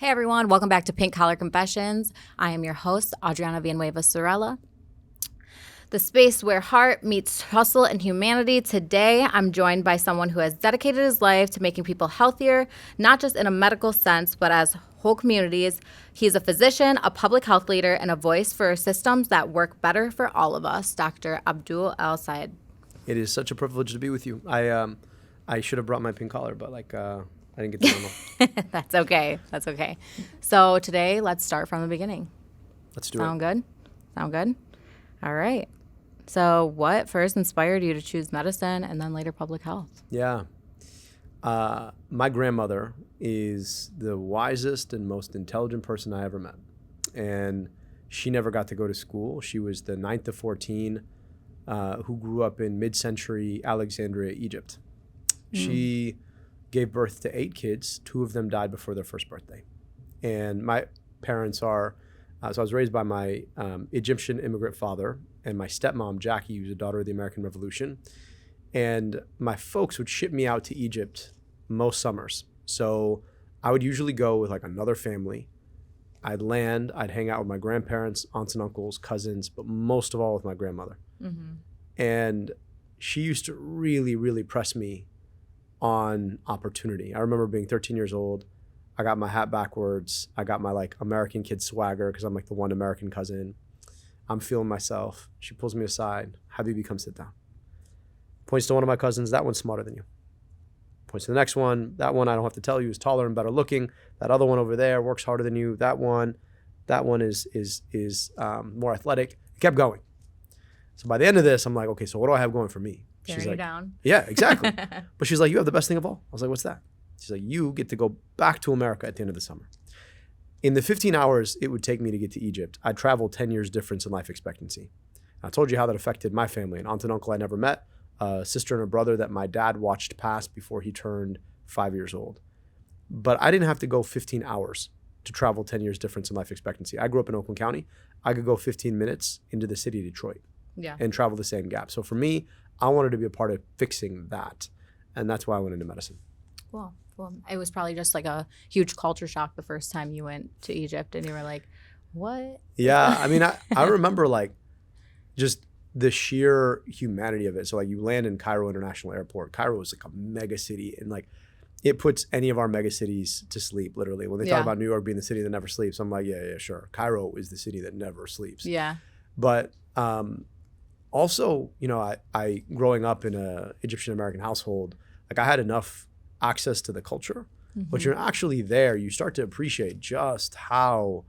Hey everyone, welcome back to Pink Collar Confessions. I am your host, Adriana Villanueva Sorella, the space where heart meets hustle and humanity. Today, I'm joined by someone who has dedicated his life to making people healthier, not just in a medical sense, but as whole communities. He's a physician, a public health leader, and a voice for systems that work better for all of us, Dr. Abdul El-Sayed. It is such a privilege to be with you. I should have brought my pink collar, but I didn't get the memo. That's okay. That's okay. So today, let's start from the beginning. Let's do Sound it. good? Sound good? All right. So what first inspired you to choose medicine and then later public health? Yeah. My grandmother is the wisest and most intelligent person I ever met. And she never got to go to school. She was the 9th of 14 who grew up in mid-century Alexandria, Egypt. She gave birth to 8 kids. 2 of them died before their first birthday. And my parents are, so I was raised by my Egyptian immigrant father and my stepmom, Jackie, who's a daughter of the American Revolution. And my folks would ship me out to Egypt most summers. So I would usually go with like another family. I'd land, I'd hang out with my grandparents, aunts and uncles, cousins, but most of all with my grandmother. Mm-hmm. And she used to really, really press me on opportunity. I remember being 13 years old. I got my hat backwards. I got my like American kid swagger because I'm like the one American cousin. I'm feeling myself. She pulls me aside. Habibi, come sit down. Points to one of my cousins. That one's smarter than you. Points to the next one. That one I don't have to tell you is taller and better looking. That other one over there works harder than you. That one is more athletic. It kept going. So by the end of this, I'm like, okay, so what do I have going for me? Tearing you down. Yeah, exactly. But she's like, you have the best thing of all. I was like, what's that? She's like, you get to go back to America at the end of the summer. In the 15 hours it would take me to get to Egypt, I'd travel 10 years difference in life expectancy. I told you how that affected my family. An aunt and uncle I never met, a sister and a brother that my dad watched pass before he turned 5 years old. But I didn't have to go 15 hours to travel 10 years difference in life expectancy. I grew up in Oakland County. I could go 15 minutes into the city of Detroit and travel the same gap. So for me, I wanted to be a part of fixing that. And that's why I went into medicine. Cool. It was probably just like a huge culture shock the first time you went to Egypt and you were like, what? Yeah. I mean, I remember like just the sheer humanity of it. So like you land in Cairo International Airport. Cairo is like a mega city and like it puts any of our mega cities to sleep, literally. When they talk about New York being the city that never sleeps, I'm like, yeah, sure. Cairo is the city that never sleeps. Yeah. But also, you know, I growing up in a Egyptian American household, like I had enough access to the culture, but you're actually there, you start to appreciate just how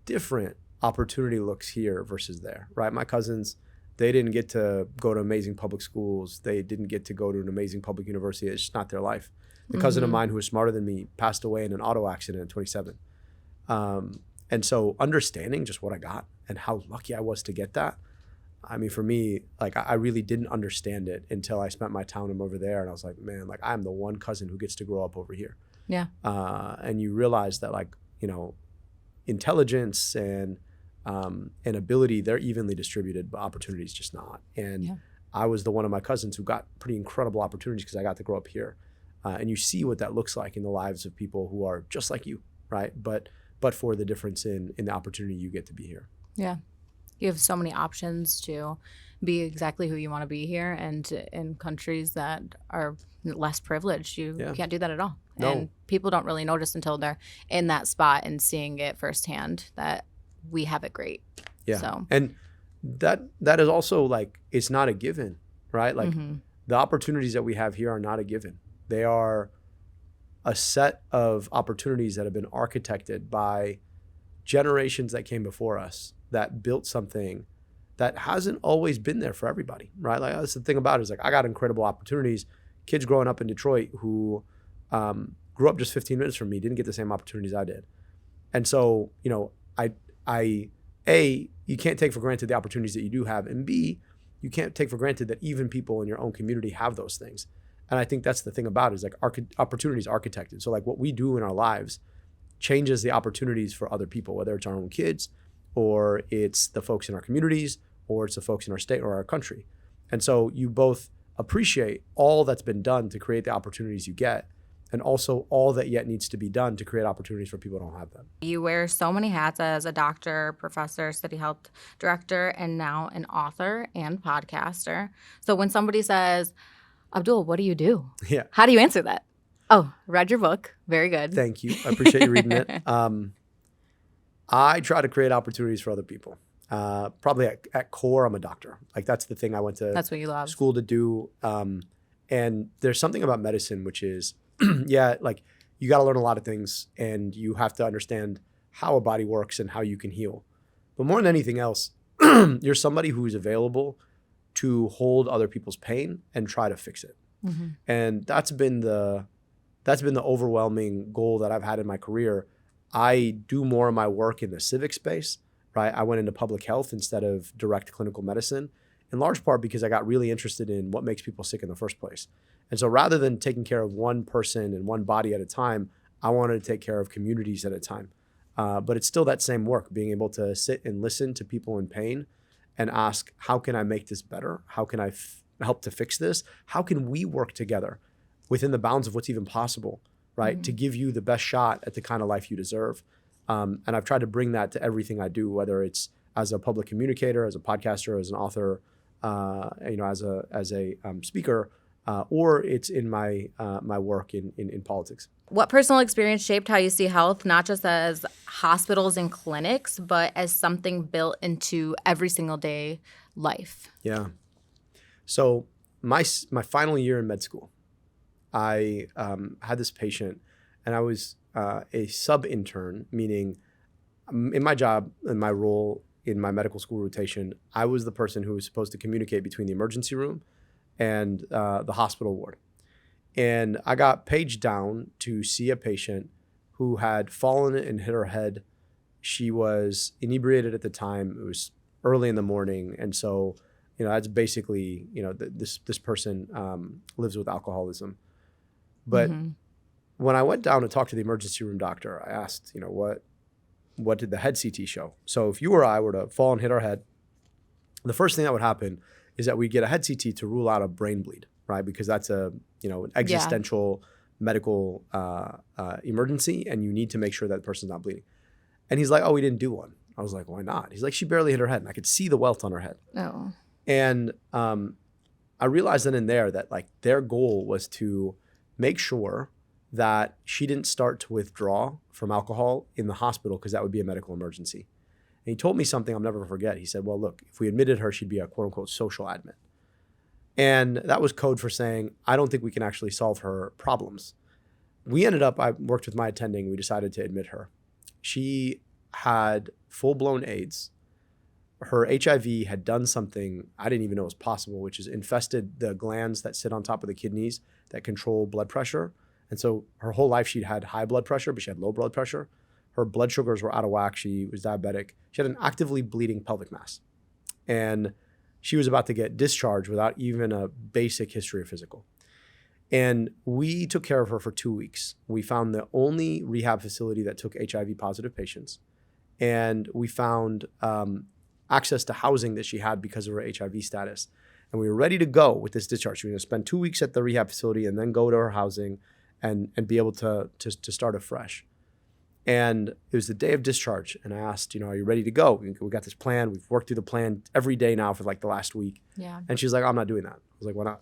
different opportunity looks here versus there, right? My cousins, they didn't get to go to amazing public schools. They didn't get to go to an amazing public university. It's just not their life. The cousin of mine who was smarter than me passed away in an auto accident at 27. And so understanding just what I got and how lucky I was to get that, I mean, for me, like I really didn't understand it until I spent my time over there. And I was like, man, like I'm the one cousin who gets to grow up over here. Yeah. And you realize that like, you know, intelligence and ability, they're evenly distributed, but opportunities just not. And I was the one of my cousins who got pretty incredible opportunities because I got to grow up here. And you see what that looks like in the lives of people who are just like you, right? But for the difference in the opportunity you get to be here. Yeah. You have so many options to be exactly who you want to be here, and in countries that are less privileged, you can't do that at all. No. And people don't really notice until they're in that spot and seeing it firsthand that we have it great. Yeah. So. And that is also like, it's not a given, right? Like the opportunities that we have here are not a given. They are a set of opportunities that have been architected by generations that came before us that built something that hasn't always been there for everybody, right? Like that's the thing about it is like I got incredible opportunities. Kids growing up in Detroit who grew up just 15 minutes from me didn't get the same opportunities I did. And so, you know, you can't take for granted the opportunities that you do have, and B, you can't take for granted that even people in your own community have those things. And I think that's the thing about it is like opportunities architected. So like what we do in our lives changes the opportunities for other people, whether it's our own kids or it's the folks in our communities or it's the folks in our state or our country. And so you both appreciate all that's been done to create the opportunities you get. and also all that yet needs to be done to create opportunities for people who don't have them. You wear so many hats as a doctor, professor, study health director, and now an author and podcaster. So when somebody says, Abdul, what do you do? Yeah. How do you answer that? Oh, read your book. Very good. Thank you. I appreciate you reading it. I try to create opportunities for other people. Probably at core, I'm a doctor. Like that's the thing I went to That's what you love. school to do. And there's something about medicine, which is, like you got to learn a lot of things and you have to understand how a body works and how you can heal. But more than anything else, you're somebody who's available to hold other people's pain and try to fix it. Mm-hmm. And that's been the overwhelming goal that I've had in my career. I do more of my work in the civic space, right? I went into public health instead of direct clinical medicine, in large part because I got really interested in what makes people sick in the first place. And so rather than taking care of one person and one body at a time, I wanted to take care of communities at a time. But it's still that same work, being able to sit and listen to people in pain and ask, how can I make this better? How can I help to fix this? How can we work together within the bounds of what's even possible, right? To give you the best shot at the kind of life you deserve. And I've tried to bring that to everything I do, whether it's as a public communicator, as a podcaster, as an author, as a speaker, or it's in my my work in politics. What personal experience shaped how you see health, not just as hospitals and clinics, but as something built into every single day life? Yeah. So my final year in med school, I had this patient, and I was a sub-intern, meaning in my job, in my role in my medical school rotation, I was the person who was supposed to communicate between the emergency room and the hospital ward. And I got paged down to see a patient who had fallen and hit her head. She was inebriated at the time. It was early in the morning. And so, that's basically, this person lives with alcoholism. But when I went down to talk to the emergency room doctor, I asked, what did the head CT show? So if you or I were to fall and hit our head, the first thing that would happen is that we'd get a head CT to rule out a brain bleed, right? Because that's an existential medical emergency, and you need to make sure that the person's not bleeding. And he's like, oh, we didn't do one. I was like, why not? He's like, she barely hit her head, and I could see the welt on her head. Oh. And I realized then and there that their goal was to make sure that she didn't start to withdraw from alcohol in the hospital, because that would be a medical emergency. And he told me something I'll never forget. He said, well, look, if we admitted her, she'd be a quote unquote social admit. And that was code for saying, I don't think we can actually solve her problems. I worked with my attending, we decided to admit her. She had full-blown AIDS. Her HIV had done something I didn't even know was possible, which is infested the glands that sit on top of the kidneys that control blood pressure. And so her whole life she'd had high blood pressure, but she had low blood pressure. Her blood sugars were out of whack. She was diabetic. She had an actively bleeding pelvic mass. And she was about to get discharged without even a basic history of physical. And we took care of her for 2 weeks. We found the only rehab facility that took HIV positive patients. And we found access to housing that she had because of her HIV status. And we were ready to go with this discharge. She was going to spend 2 weeks at the rehab facility and then go to her housing and be able to start afresh. And it was the day of discharge. And I asked, are you ready to go? We got this plan. We've worked through the plan every day now for the last week. Yeah. And she's like, I'm not doing that. I was like, why not?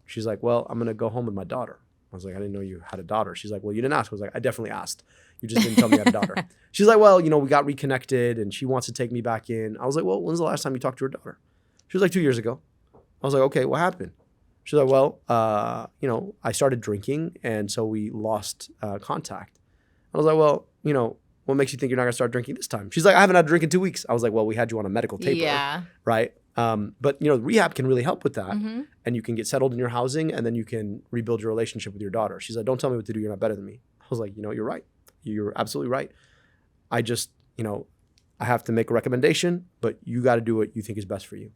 She's like, well, I'm going to go home with my daughter. I was like, I didn't know you had a daughter. She's like, well, you didn't ask. I was like, I definitely asked. You just didn't tell me you had a daughter. She's like, well, we got reconnected and she wants to take me back in. I was like, well, when's the last time you talked to her daughter? She was like, 2 years ago. I was like, okay, what happened? She's like, well, I started drinking, and so we lost contact. I was like, well, what makes you think you're not going to start drinking this time? She's like, I haven't had a drink in 2 weeks. I was like, well, we had you on a medical taper, right? But rehab can really help with that, and you can get settled in your housing, and then you can rebuild your relationship with your daughter. She's like, don't tell me what to do. You're not better than me. I was like, you're right. You're absolutely right. I just, I have to make a recommendation, but you got to do what you think is best for you.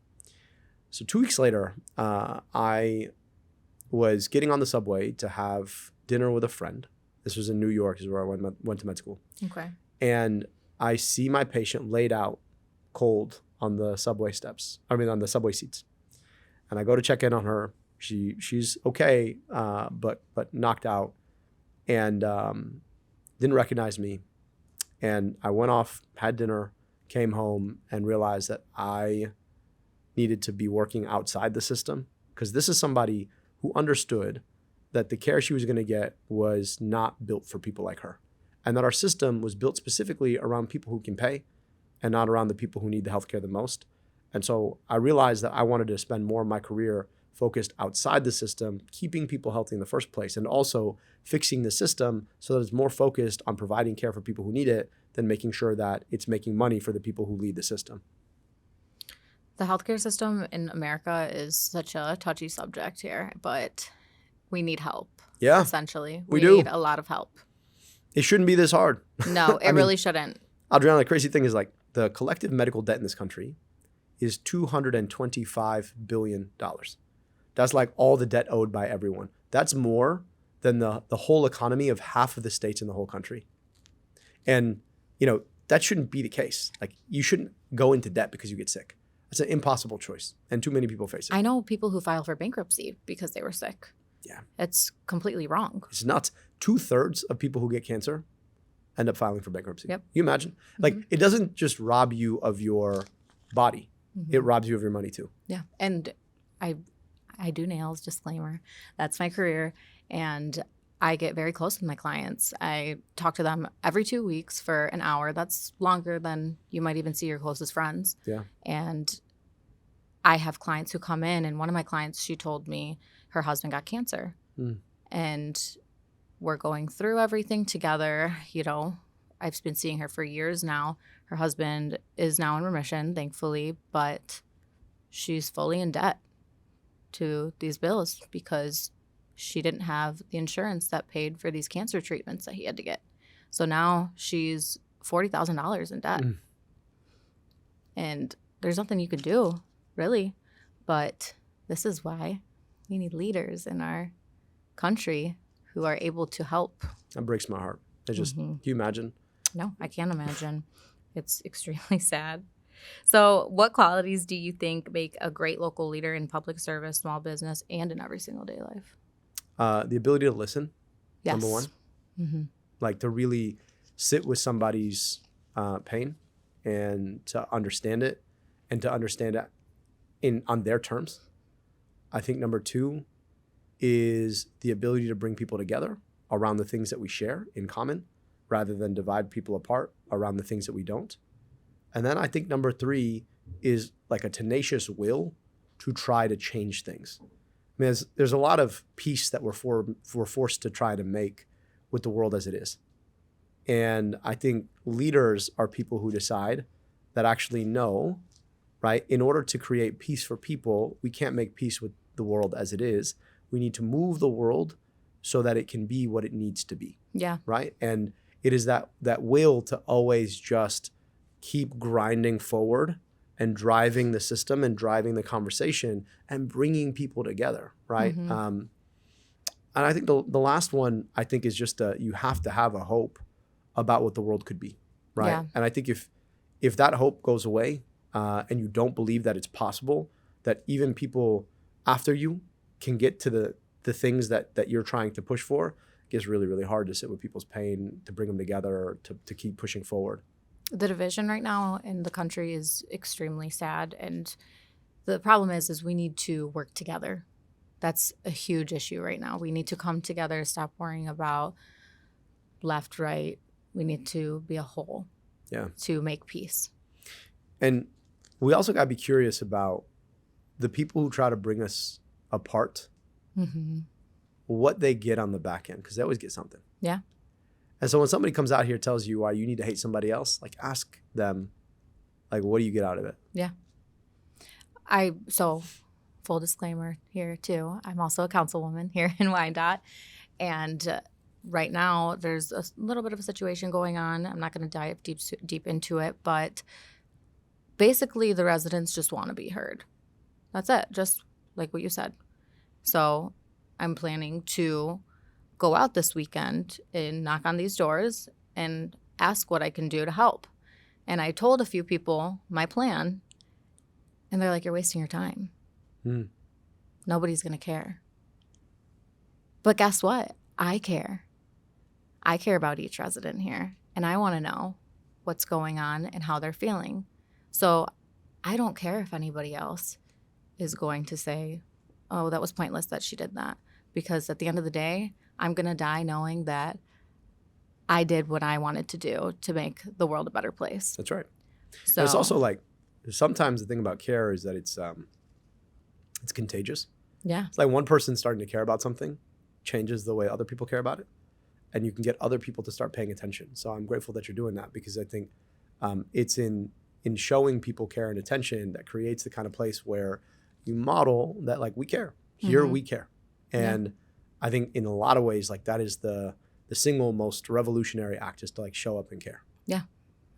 So 2 weeks later, I was getting on the subway to have dinner with a friend. This was in New York, is where I went to med school. Okay. And I see my patient laid out cold on the subway on the subway seats. And I go to check in on her. She's okay, but knocked out. and didn't recognize me. And I went off, had dinner, came home, and realized that I needed to be working outside the system, because this is somebody who understood that the care she was going to get was not built for people like her, and that our system was built specifically around people who can pay and not around the people who need the healthcare the most. And so I realized that I wanted to spend more of my career focused outside the system, keeping people healthy in the first place, and also fixing the system so that it's more focused on providing care for people who need it than making sure that it's making money for the people who lead the system. The healthcare system in America is such a touchy subject here, but we need help. Yeah, essentially. we We do. need a lot of help. It shouldn't be this hard. No, it really shouldn't. Adriana, the crazy thing is, like, the collective medical debt in this country is $225 billion. That's like all the debt owed by everyone. That's more than the whole economy of half of the states in the whole country. And, that shouldn't be the case. Like, you shouldn't go into debt because you get sick. It's an impossible choice, and too many people face it. I know people who file for bankruptcy because they were sick. Yeah. It's completely wrong. It's nuts. 2/3 of people who get cancer end up filing for bankruptcy. Yep. You imagine? Like, it doesn't just rob you of your body. It robs you of your money too. Yeah. And I do nails, disclaimer. That's my career. And I get very close with my clients. I talk to them every 2 weeks for an hour. That's longer than you might even see your closest friends. Yeah. And I have clients who come in, and one of my clients, she told me her husband got cancer. And we're going through everything together. I've been seeing her for years now. Her husband is now in remission, thankfully, but she's fully in debt to these bills because she didn't have the insurance that paid for these cancer treatments that he had to get. So now she's $40,000 in debt. And there's nothing you could do, really. But this is why we need leaders in our country who are able to help. That breaks my heart. It's just, can you imagine? No, I can't imagine. It's extremely sad. So what qualities do you think make a great local leader in public service, small business, and in every single day life? The ability to listen, Yes. number one. Like, to really sit with somebody's pain and to understand it, and to understand it on their terms. I think number two is the ability to bring people together around the things that we share in common, rather than divide people apart around the things that we don't. And then I think number three is like a tenacious will to try to change things. I mean, there's a lot of peace that we're forced to try to make with the world as it is. And I think leaders are people who decide that actually know, right? In order to create peace for people, we can't make peace with the world as it is. We need to move the world so that it can be what it needs to be. Yeah. Right? And it is that will to always just keep grinding forward and driving the system and driving the conversation and bringing people together, right? And I think the last one, I think, is just you have to have a hope about what the world could be, right? Yeah. And I think if that hope goes away and you don't believe that it's possible, that even people after you can get to the things that you're trying to push for, it gets really, really hard to sit with people's pain, to bring them together, to keep pushing forward. The division right now in the country is extremely sad. And the problem is we need to work together. That's a huge issue right now. We need to come together, stop worrying about left, right. We need to be a whole to make peace. And we also got to be curious about the people who try to bring us apart, what they get on the back end, because they always get something. Yeah. And so when somebody comes out here and tells you why you need to hate somebody else, like, ask them, like, what do you get out of it? Yeah. So full disclaimer here too, I'm also a councilwoman here in Wyandotte. And right now there's a little bit of a situation going on. I'm not going to dive deep into it, but basically the residents just want to be heard. That's it. Just like what you said. So I'm planning to go out this weekend and knock on these doors and ask what I can do to help. And I told a few people my plan, and they're like, you're wasting your time. Nobody's going to care. But guess what? I care. I care about each resident here, and I want to know what's going on and how they're feeling. So I don't care if anybody else is going to say, oh, that was pointless that she did that. Because at the end of the day, I'm going to die knowing that I did what I wanted to do to make the world a better place. That's right. So And it's also like, sometimes the thing about care is that it's contagious. yeah, It's like one person starting to care about something changes the way other people care about it. And you can get other people to start paying attention. So I'm grateful that you're doing that, because I think it's in showing people care and attention that creates the kind of place where you model that, like, we care. Here we care. And I think in a lot of ways, like, that is the single most revolutionary act, is to, like, show up and care. yeah.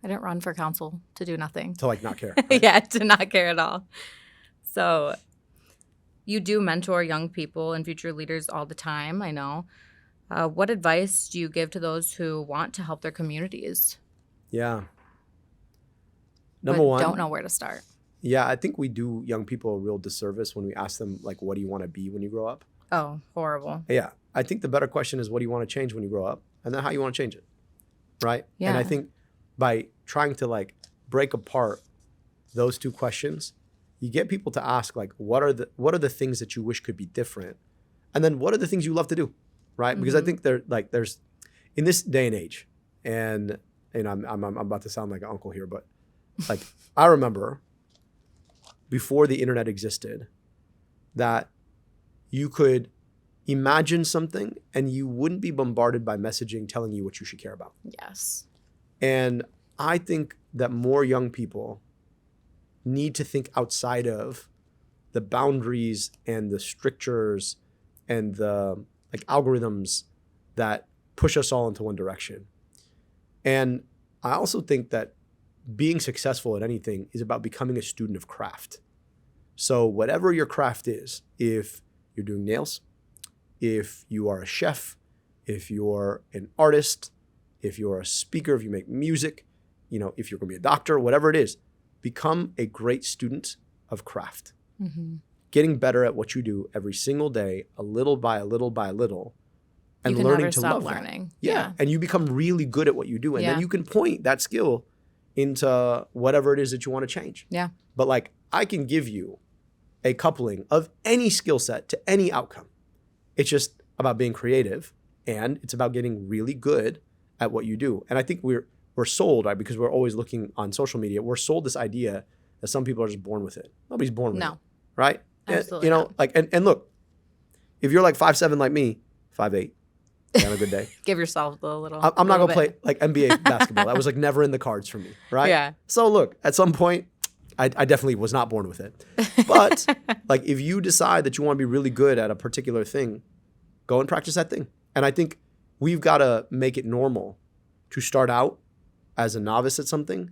I didn't run for council to do nothing. To, like, not care. Right? Yeah, to not care at all. So you do mentor young people and future leaders all the time, I know. What advice do you give to those who want to help their communities? Yeah. But Number one. don't know where to start. Yeah, I think we do young people a real disservice when we ask them, like, what do you want to be when you grow up? Oh, horrible. Yeah. I think the better question is, what do you want to change when you grow up? And then how you want to change it. Right? Yeah. And I think by trying to, like, break apart those two questions, you get people to ask, like, what are the things that you wish could be different? And then what are the things you love to do? Right? Because I think there's in this day and age, and I'm about to sound like an uncle here, but, like, I remember before the internet existed that you could imagine something and you wouldn't be bombarded by messaging telling you what you should care about. Yes. And I think that more young people need to think outside of the boundaries and the strictures and the, like, algorithms that push us all into one direction. And I also think that being successful at anything is about becoming a student of craft. So whatever your craft is, if you're doing nails, if you are a chef, if you're an artist, if you're a speaker, if you make music, if you're going to be a doctor, whatever it is, become a great student of craft. Mm-hmm. Getting better at what you do every single day, a little by a little by a little, and you can learning never to stop love learning. that. Yeah. And you become really good at what you do. And then Yeah. you can point that skill into whatever it is that you want to change. Yeah. But, like, I can give you a coupling of any skill set to any outcome. It's just about being creative, and it's about getting really good at what you do. And I think we're sold, right? Because we're always looking on social media. We're sold this idea that some people are just born with it. Nobody's born with it. Right? Absolutely And, not. like, and look, if you're like 5'7" like me, 5'8", you have a good day. Give yourself the little. I'm not little going to bit. play, like, NBA basketball. That was, like, never in the cards for me. Right? Yeah. So look, at some point, I definitely was not born with it. But, like, if you decide that you want to be really good at a particular thing, go and practice that thing. And I think we've got to make it normal to start out as a novice at something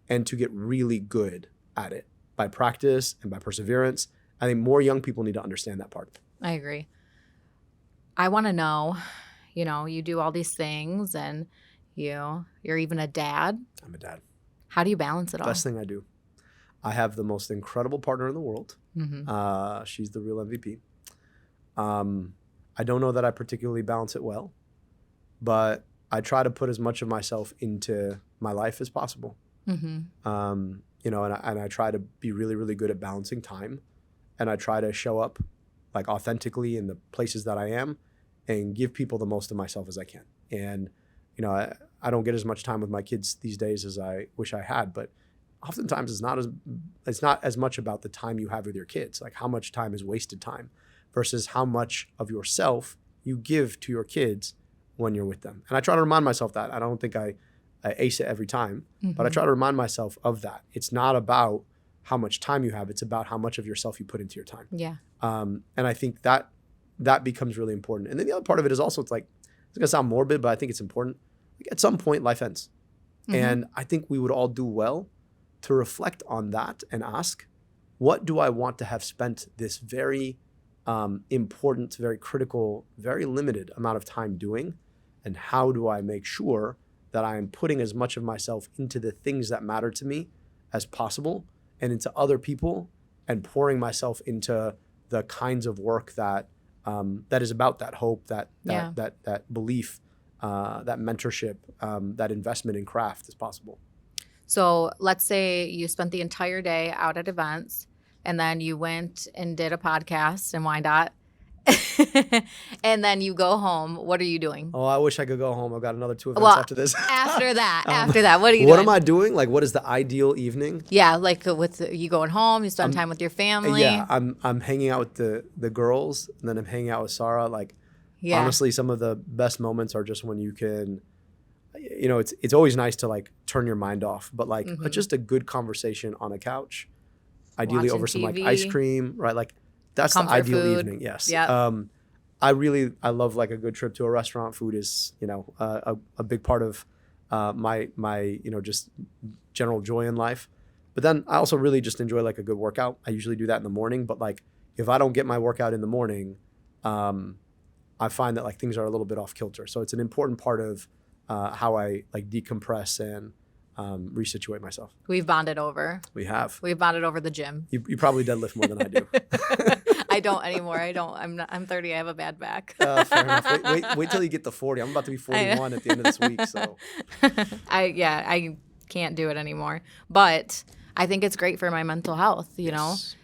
and to get really good at it by practice and by perseverance. I think more young people need to understand that part. I agree. I want to know, you do all these things, and you're even a dad. I'm a dad. How do you balance it all? Best thing I do. I have the most incredible partner in the world. Mm-hmm. She's the real MVP. I don't know that I particularly balance it well, but I try to put as much of myself into my life as possible. Mm-hmm. And I try to be really, really good at balancing time, and I try to show up, like, authentically in the places that I am and give people the most of myself as I can. And, I don't get as much time with my kids these days as I wish I had, but oftentimes it's not as much about the time you have with your kids, like how much time is wasted time versus how much of yourself you give to your kids when you're with them. And I try to remind myself that. I don't think I ace it every time, but I try to remind myself of that. It's not about how much time you have. It's about how much of yourself you put into your time. Yeah. And I think that becomes really important. And then the other part of it is also, it's like, it's going to sound morbid, but I think it's important. Like, at some point, life ends. Mm-hmm. And I think we would all do well to reflect on that and ask, what do I want to have spent this very important, very critical, very limited amount of time doing? And how do I make sure that I am putting as much of myself into the things that matter to me as possible and into other people, and pouring myself into the kinds of work that is about that hope, that belief, that mentorship, that investment in craft is possible. So let's say you spent the entire day out at events and then you went and did a podcast in Wyandotte and then you go home. What are you doing? Oh, I wish I could go home. I've got another 2 events after this. After that, what are you doing? What am I doing? Like, what is the ideal evening? Yeah, like with you going home, you spend time with your family. Yeah, I'm hanging out with the girls, and then I'm hanging out with Sarah. Like, honestly, some of the best moments are just when you can, it's always nice to like turn your mind off, but like just a good conversation on a couch, ideally watching over some like TV. ice cream, right? Like that's Comfort the ideal food. evening. Yes. Yep. I love like a good trip to a restaurant. Food is, a big part of my just general joy in life. But then I also really just enjoy like a good workout. I usually do that in the morning, but like if I don't get my workout in the morning, I find that like things are a little bit off kilter. So it's an important part of how I like decompress and resituate myself. We've bonded over. We have. We've bonded over the gym. You probably deadlift more than I do. I don't anymore. I'm 30. I have a bad back. Fair enough. Wait till you get to 40. I'm about to be 41 at the end of this week. So I can't do it anymore. But I think it's great for my mental health, Yes.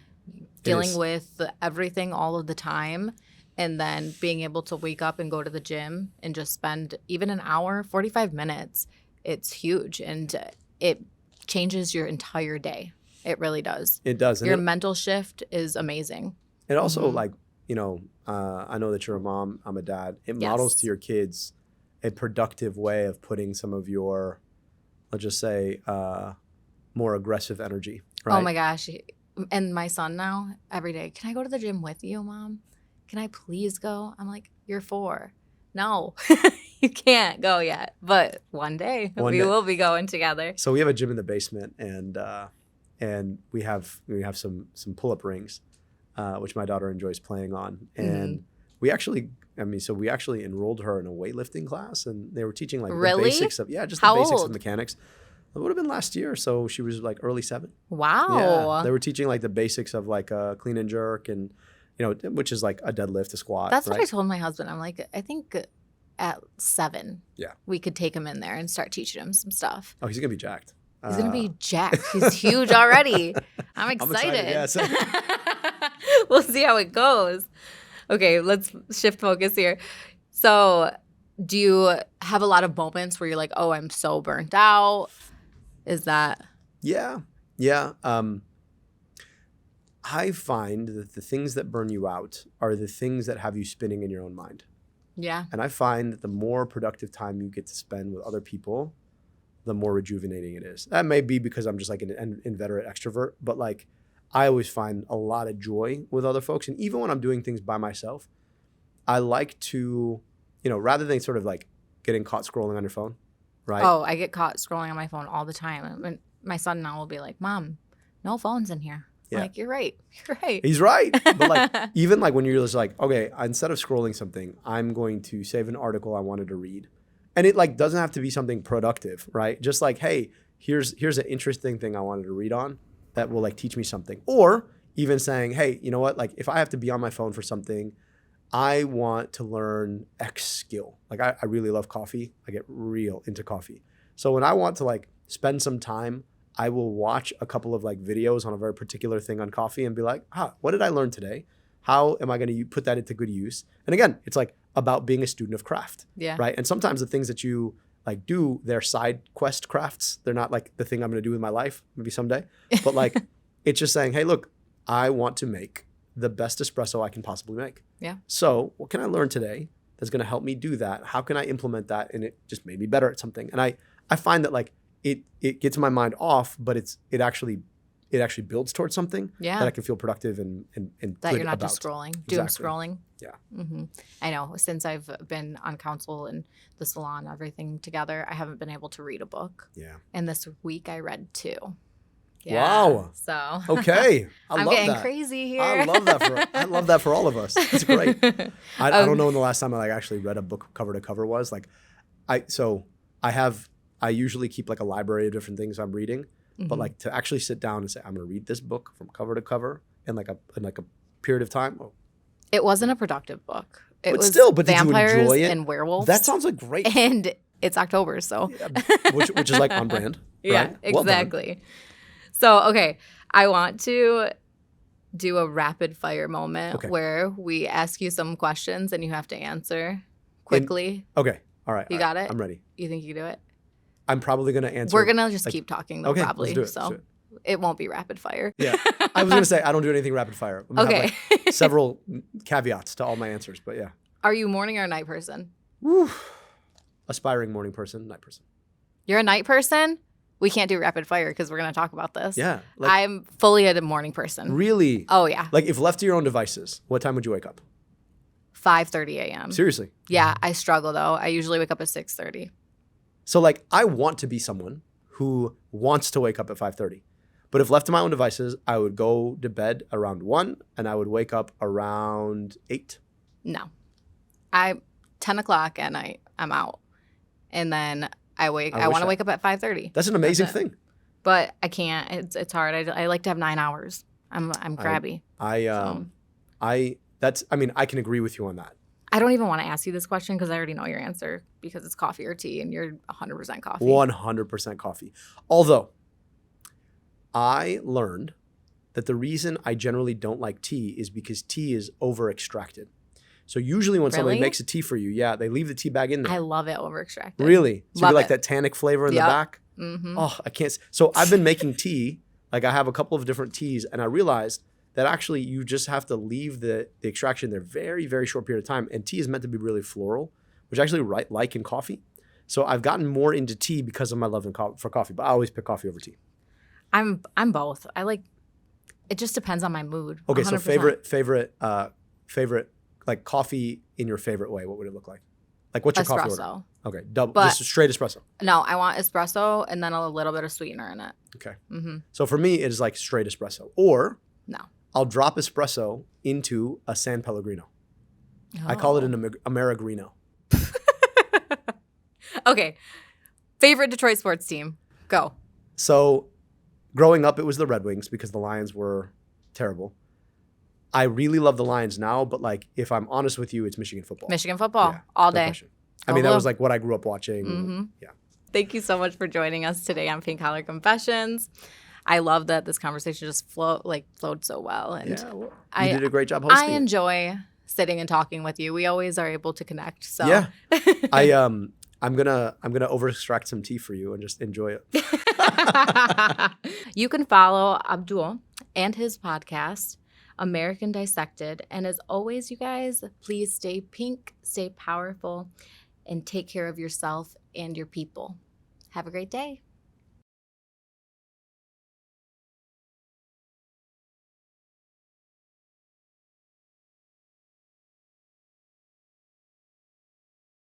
dealing with everything all of the time. And then being able to wake up and go to the gym and just spend even an hour, 45 minutes, it's huge. And it changes your entire day. It really does. It does. Your mental shift is amazing. It also like, I know that you're a mom, I'm a dad. It models to your kids a productive way of putting some of your, let's just say, more aggressive energy. Right? Oh my gosh. And my son now, every day, can I go to the gym with you, Mom? Can I please go? I'm like, you're 4. No, you can't go yet. But one day we will be going together. So we have a gym in the basement, and we have some pull-up rings, which my daughter enjoys playing on. And we actually enrolled her in a weightlifting class, and they were teaching like the basics of the basics of mechanics. It would have been last year, so she was like early 7. Wow. Yeah, they were teaching like the basics of like clean and jerk, and which is like a deadlift, a squat. That's right? what I told my husband. I'm like, I think at 7, we could take him in there and start teaching him some stuff. Oh, he's gonna be jacked. He's gonna be jacked. He's huge already. I'm excited. Yes. We'll see how it goes. Okay, let's shift focus here. So, do you have a lot of moments where you're like, "Oh, I'm so burnt out"? Is that? Yeah. I find that the things that burn you out are the things that have you spinning in your own mind. Yeah. And I find that the more productive time you get to spend with other people, the more rejuvenating it is. That may be because I'm just like an inveterate extrovert, but like I always find a lot of joy with other folks. And even when I'm doing things by myself, I like to, rather than sort of like getting caught scrolling on your phone, right? Oh, I get caught scrolling on my phone all the time. And my son now will be like, "Mom, no phones in here." I'm like, you're right. He's right. But like, even like when you're just like, okay, instead of scrolling something, I'm going to save an article I wanted to read. And it like doesn't have to be something productive, right? Just like, hey, here's an interesting thing I wanted to read on that will like teach me something. Or even saying, hey, you know what? Like if I have to be on my phone for something, I want to learn X skill. Like I really love coffee. I get real into coffee. So when I want to like spend some time, I will watch a couple of like videos on a very particular thing on coffee and be like, what did I learn today? How am I going to put that into good use? And again, it's like about being a student of craft, right? And sometimes the things that you like do, they're side quest crafts. They're not like the thing I'm going to do with my life, maybe someday. But like, it's just saying, hey, look, I want to make the best espresso I can possibly make. Yeah. So what can I learn today that's going to help me do that? How can I implement that and it just made me better at something? And I find that like it gets my mind off, but it actually builds towards something that I can feel productive and that good you're not about. just scrolling, doom scrolling. Yeah. Mm-hmm. I know. Since I've been on council and the salon, everything together, I haven't been able to read a book. Yeah. And this week I read 2. Yeah. Wow. So okay, I'm love getting that. crise here. I love that for all of us. It's great. I don't know when the last time I like actually read a book cover to cover was. Like, I usually keep like a library of different things I'm reading, but like to actually sit down and say I'm going to read this book from cover to cover in like a period of time. It wasn't a productive book. It But was still, but did you vampires enjoy it? and werewolves. That sounds like great. And it's October, so. which is like on brand, Yeah, right? Well done. exactly. So, okay, I want to do a rapid fire moment where we ask you some questions and you have to answer quickly. Okay, all right. You got it? I'm ready. You think you can do it? I'm probably going to answer. We're going to just keep talking, though, okay, probably. let's do it. So it won't be rapid fire. Yeah. I was going to say, I don't do anything rapid fire. I'm gonna Okay. have like several caveats to all my answers, but yeah. Are you morning or night person? Woo. Aspiring morning person, night person. You're a night person? We can't do rapid fire because we're going to talk about this. Yeah. I'm fully a morning person. Really? Oh, yeah. Like if left to your own devices, what time would you wake up? 5:30 a.m. Seriously? Yeah, I struggle, though. I usually wake up at 6:30. So like I want to be someone who wants to wake up at 5:30. But if left to my own devices, I would go to bed around 1 and I would wake up around 8. No. 10 o'clock at night, I'm out. And then I want to wake up at 5:30. That's an amazing thing. But I can't. It's hard. I like to have 9 hours. I'm crabby. I can agree with you on that. I don't even want to ask you this question because I already know your answer because it's coffee or tea and you're 100% coffee. 100% coffee. Although I learned that the reason I generally don't like tea is because tea is over extracted. So usually when somebody makes a tea for you, yeah, they leave the tea bag in there. I love it over extracted. Really? So love you like it. that tannic flavor in the back? Mm-hmm. Oh, I can't. So I've been making tea. Like I have a couple of different teas and I realized that actually you just have to leave the extraction there very, very short period of time. And tea is meant to be really floral, which I actually like in coffee. So I've gotten more into tea because of my love for coffee, but I always pick coffee over tea. I'm both. I like, it just depends on my mood. Okay, 100%. so favorite like coffee in your favorite way, what would it look like? Like what's your coffee order? Espresso. Okay, just straight espresso. No, I want espresso and then a little bit of sweetener in it. Okay. Mm-hmm. So for me, it is like straight espresso. Or No. I'll drop espresso into a San Pellegrino. Oh. I call it an Amerigrino. Okay. Favorite Detroit sports team? Go. So growing up, it was the Red Wings because the Lions were terrible. I really love the Lions now, but like if I'm honest with you, it's Michigan football. Michigan football. Yeah, all no day. question. I mean, that was like what I grew up watching. Mm-hmm. Yeah. Thank you so much for joining us today on Pink Collar Confessions. I love that this conversation just flowed so well. And yeah, well, you did a great job hosting I enjoy sitting and talking with you. We always are able to connect. So yeah. I'm gonna over extract some tea for you and just enjoy it. You can follow Abdul and his podcast, American Dissected. And as always, you guys, please stay pink, stay powerful, and take care of yourself and your people. Have a great day.